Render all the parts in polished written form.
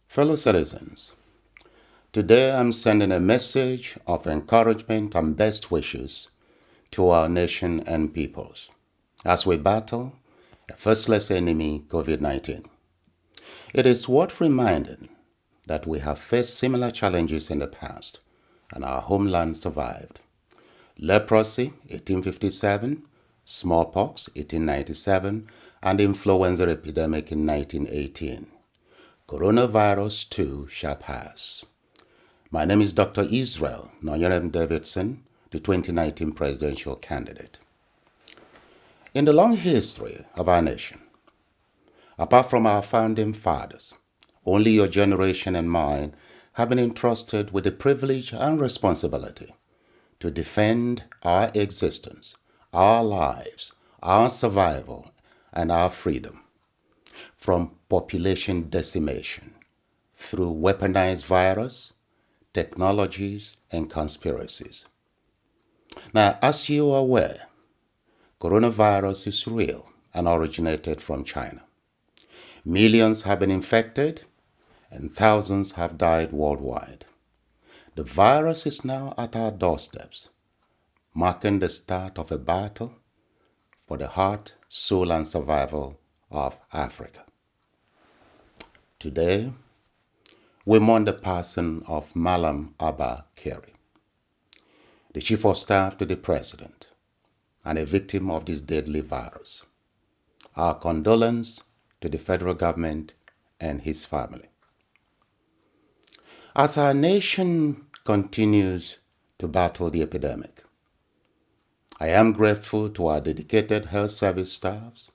Fellow citizens, today I'm sending a message of encouragement and best wishes to our nation and peoples as we battle a faceless enemy, COVID-19. It is worth reminding that we have faced similar challenges in the past and our homeland survived. Leprosy, 1857, smallpox, 1897, and influenza epidemic in 1918. Coronavirus too shall pass. My name is Dr. Israel Nigerian Davidson, the 2019 presidential candidate. In the long history of our nation, apart from our founding fathers, only your generation and mine have been entrusted with the privilege and responsibility to defend our existence, our lives, our survival, and our freedom from population decimation through weaponized virus, technologies, and conspiracies. Now, as you are aware, coronavirus is real and originated from China. Millions have been infected and thousands have died worldwide. The virus is now at our doorsteps, marking the start of a battle for the heart, soul, and survival of Africa. Today, we mourn the passing of Malam Abba Keri, the Chief of Staff to the President and a victim of this deadly virus. Our condolence to the federal government and his family. As our nation continues to battle the epidemic, I am grateful to our dedicated health service staffs,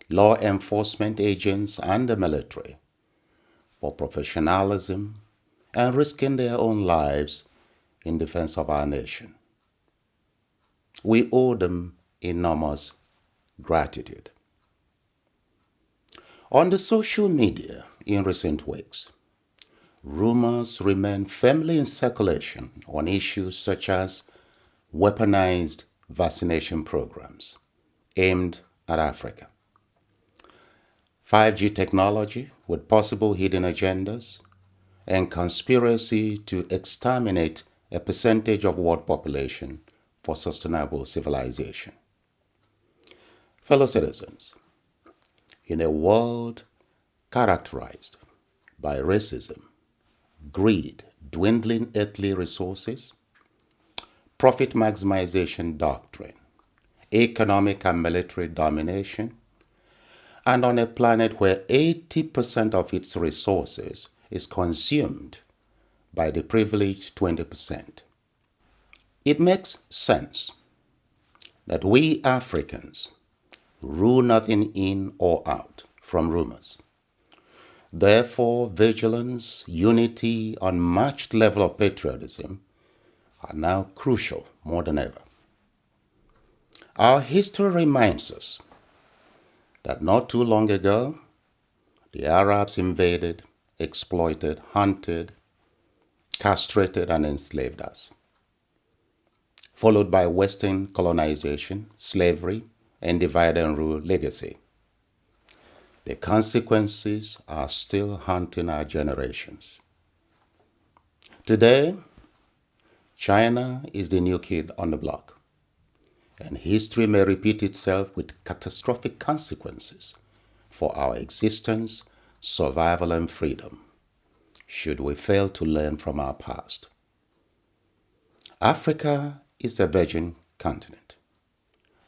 law enforcement agents, and the military for professionalism and risking their own lives in defense of our nation. We owe them enormous gratitude. On the social media in recent weeks, rumors remain firmly in circulation on issues such as weaponized vaccination programs aimed at Africa, 5G technology with possible hidden agendas, and conspiracy to exterminate a percentage of world population for sustainable civilization. Fellow citizens, in a world characterized by racism, greed, dwindling earthly resources, profit maximization doctrine, economic and military domination, and on a planet where 80% of its resources is consumed by the privileged 20%. It makes sense that we Africans rule nothing in or out from rumors. Therefore, vigilance, unity, unmatched level of patriotism are now crucial more than ever. Our history reminds us that not too long ago, the Arabs invaded, exploited, hunted, castrated, and enslaved us, followed by Western colonization, slavery, and divide and rule legacy. The consequences are still haunting our generations. Today, China is the new kid on the block, and history may repeat itself with catastrophic consequences for our existence, survival, and freedom, should we fail to learn from our past. Africa is a virgin continent,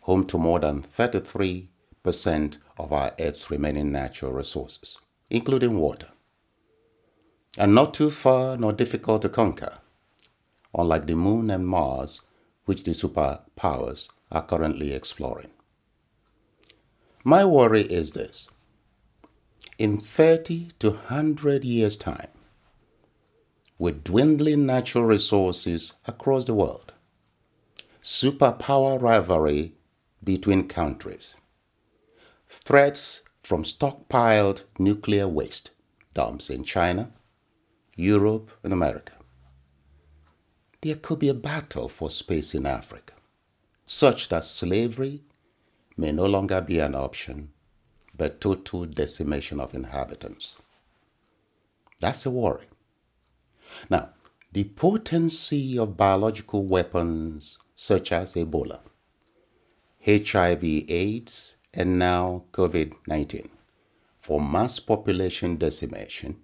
home to more than 33% of our Earth's remaining natural resources, including water, and not too far nor difficult to conquer, unlike the Moon and Mars, which the superpowers are currently exploring. My worry is this: in 30 to 100 years' time, with dwindling natural resources across the world, superpower rivalry between countries, threats from stockpiled nuclear waste dumps in China, Europe, and America, there could be a battle for space in Africa, such that slavery may no longer be an option, but total decimation of inhabitants. That's a worry. Now, the potency of biological weapons such as Ebola, HIV/AIDS, and now COVID-19 for mass population decimation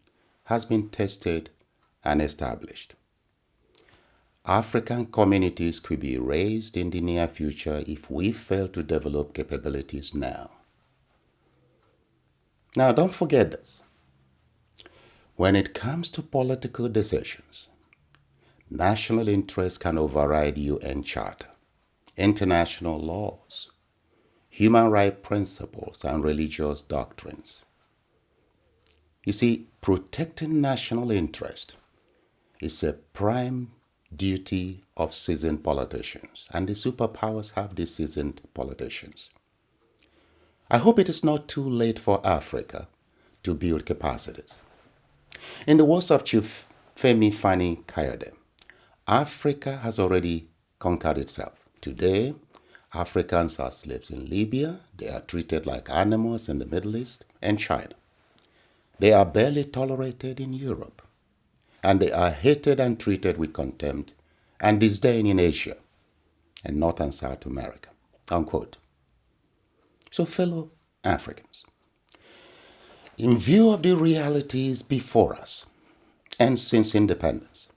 has been tested and established. African communities could be erased in the near future if we fail to develop capabilities now. Now, don't forget this. When it comes to political decisions, national interest can override UN Charter, international laws, human rights principles, and religious doctrines. You see, protecting national interest is a prime duty of seasoned politicians, and the superpowers have these seasoned politicians. I hope it is not too late for Africa to build capacities. In the words of Chief Femi Fani-Kayode, Africa has already conquered itself. Today, Africans are slaves in Libya, they are treated like animals in the Middle East and China. They are barely tolerated in Europe, and they are hated and treated with contempt and disdain in Asia and North and South America. Unquote. So, fellow Africans, in view of the realities before us, and since independence,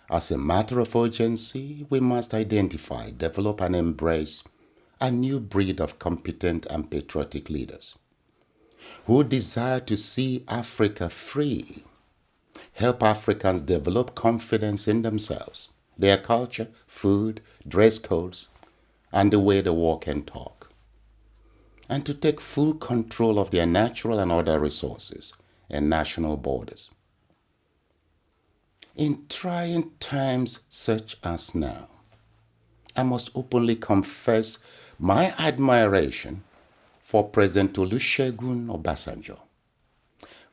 as a matter of urgency, we must identify, develop, and embrace a new breed of competent and patriotic leaders who desire to see Africa free, help Africans develop confidence in themselves, their culture, food, dress codes, and the way they walk and talk, and to take full control of their natural and other resources and national borders. In trying times such as now, I must openly confess my admiration for President Olusegun Obasanjo,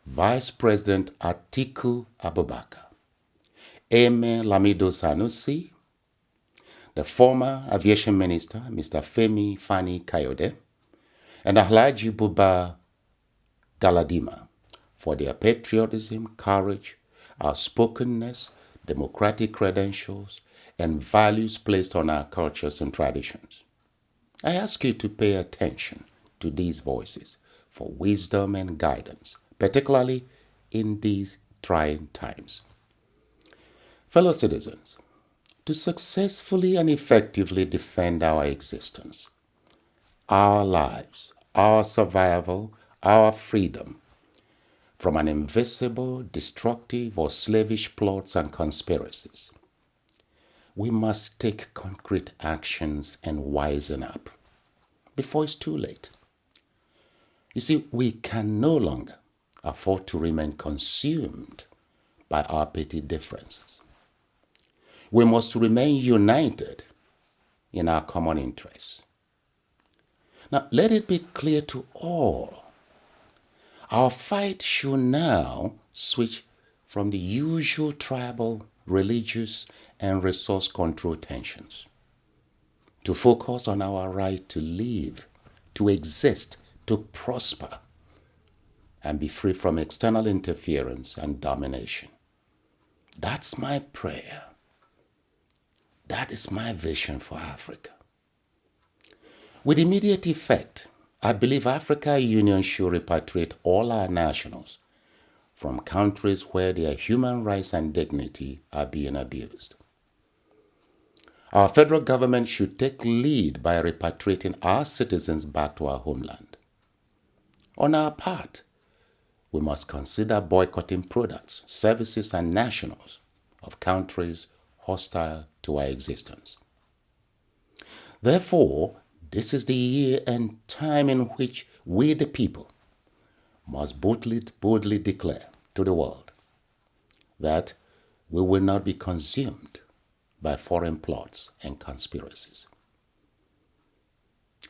Vice President Atiku Abubakar, Aime Lamido Sanusi, the former Aviation Minister, Mr. Femi Fani-Kayode, and Alhaji Buba Galadima for their patriotism, courage, outspokenness, democratic credentials, and values placed on our cultures and traditions. I ask you to pay attention to these voices for wisdom and guidance, particularly in these trying times. Fellow citizens, to successfully and effectively defend our existence, our lives, our survival, our freedom from an invisible, destructive, or slavish plots and conspiracies, we must take concrete actions and wisen up before it's too late. You see, we can no longer afford to remain consumed by our petty differences. We must remain united in our common interests. Now, let it be clear to all, our fight should now switch from the usual tribal, religious, and resource control tensions to focus on our right to live, to exist, to prosper, and be free from external interference and domination. That's my prayer. That is my vision for Africa. With immediate effect, I believe Africa Union should repatriate all our nationals from countries where their human rights and dignity are being abused. Our federal government should take lead by repatriating our citizens back to our homeland. On our part, we must consider boycotting products, services, and nationals of countries hostile to our existence. Therefore, this is the year and time in which we, the people, must boldly declare to the world that we will not be consumed by foreign plots and conspiracies.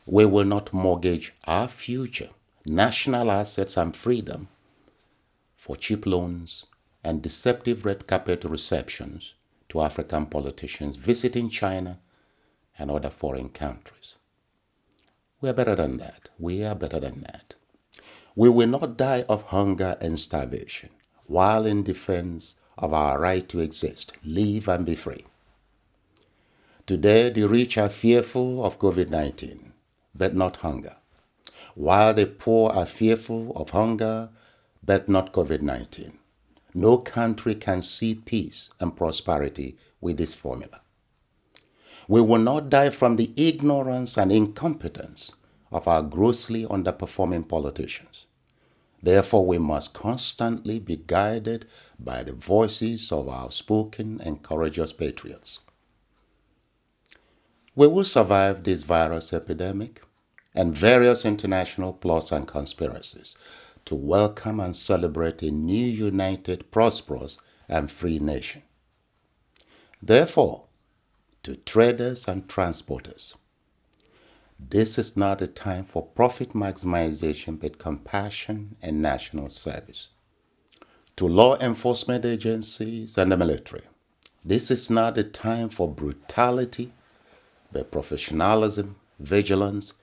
We will not mortgage our future, national assets, and freedom for cheap loans and deceptive red carpet receptions to African politicians visiting China and other foreign countries. We are better than that. We are better than that. We will not die of hunger and starvation. while in defense of our right to exist, live, and be free. Today, the rich are fearful of COVID-19, but not hunger, while the poor are fearful of hunger, but not COVID-19. No country can see peace and prosperity with this formula. We will not die from the ignorance and incompetence of our grossly underperforming politicians. Therefore, we must constantly be guided by the voices of our outspoken and courageous patriots. We will survive this virus epidemic and various international plots and conspiracies to welcome and celebrate a new, united, prosperous, and free nation. Therefore, to traders and transporters, this is not a time for profit maximization but compassion and national service. To law enforcement agencies and the military, this is not a time for brutality but professionalism, vigilance,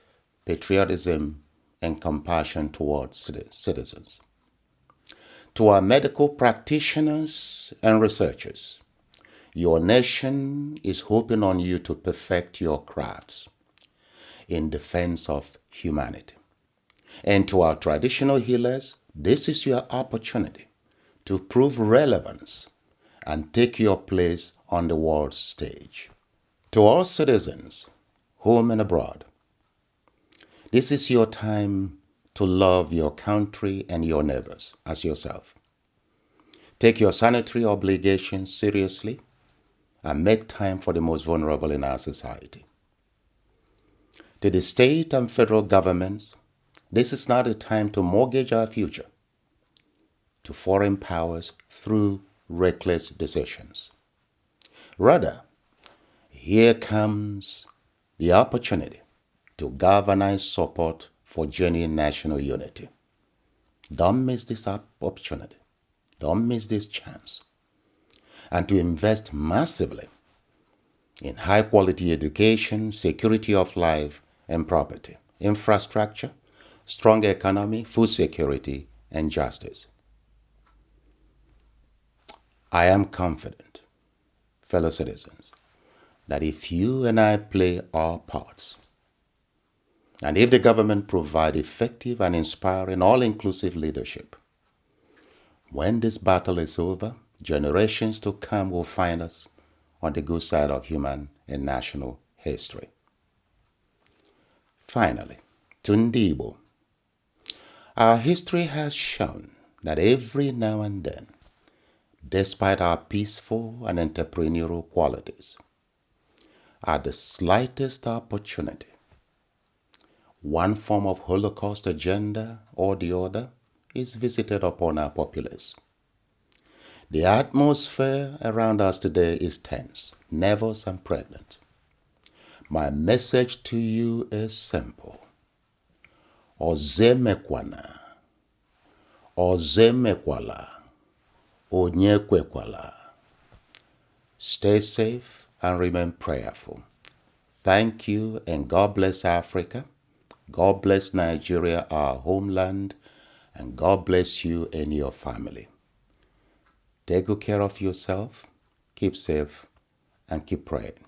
patriotism, and compassion towards citizens. To our medical practitioners and researchers, your nation is hoping on you to perfect your crafts in defense of humanity. And to our traditional healers, this is your opportunity to prove relevance and take your place on the world stage. To all citizens, home and abroad, this is your time to love your country and your neighbors as yourself. Take your sanitary obligations seriously and make time for the most vulnerable in our society. To the state and federal governments, this is not a time to mortgage our future to foreign powers through reckless decisions. Rather, here comes the opportunity to galvanize support for genuine national unity. Don't miss this opportunity. Don't miss this chance. And to invest massively in high-quality education, security of life and property, infrastructure, strong economy, food security, and justice. I am confident, fellow citizens, that if you and I play our parts, and if the government provide effective and inspiring all-inclusive leadership, when this battle is over, generations to come will find us on the good side of human and national history. Finally, to Ndibo, our history has shown that every now and then, despite our peaceful and entrepreneurial qualities, at the slightest opportunity, one form of Holocaust agenda or the other is visited upon our populace. The atmosphere around us today is tense, nervous, and pregnant. My message to you is simple. Ozemekwana, ozemekwala, onyekwekwala. Stay safe and remain prayerful. Thank you, and God bless Africa. God bless Nigeria, our homeland, and God bless you and your family. Take good care of yourself, keep safe, and keep praying.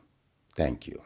Thank you.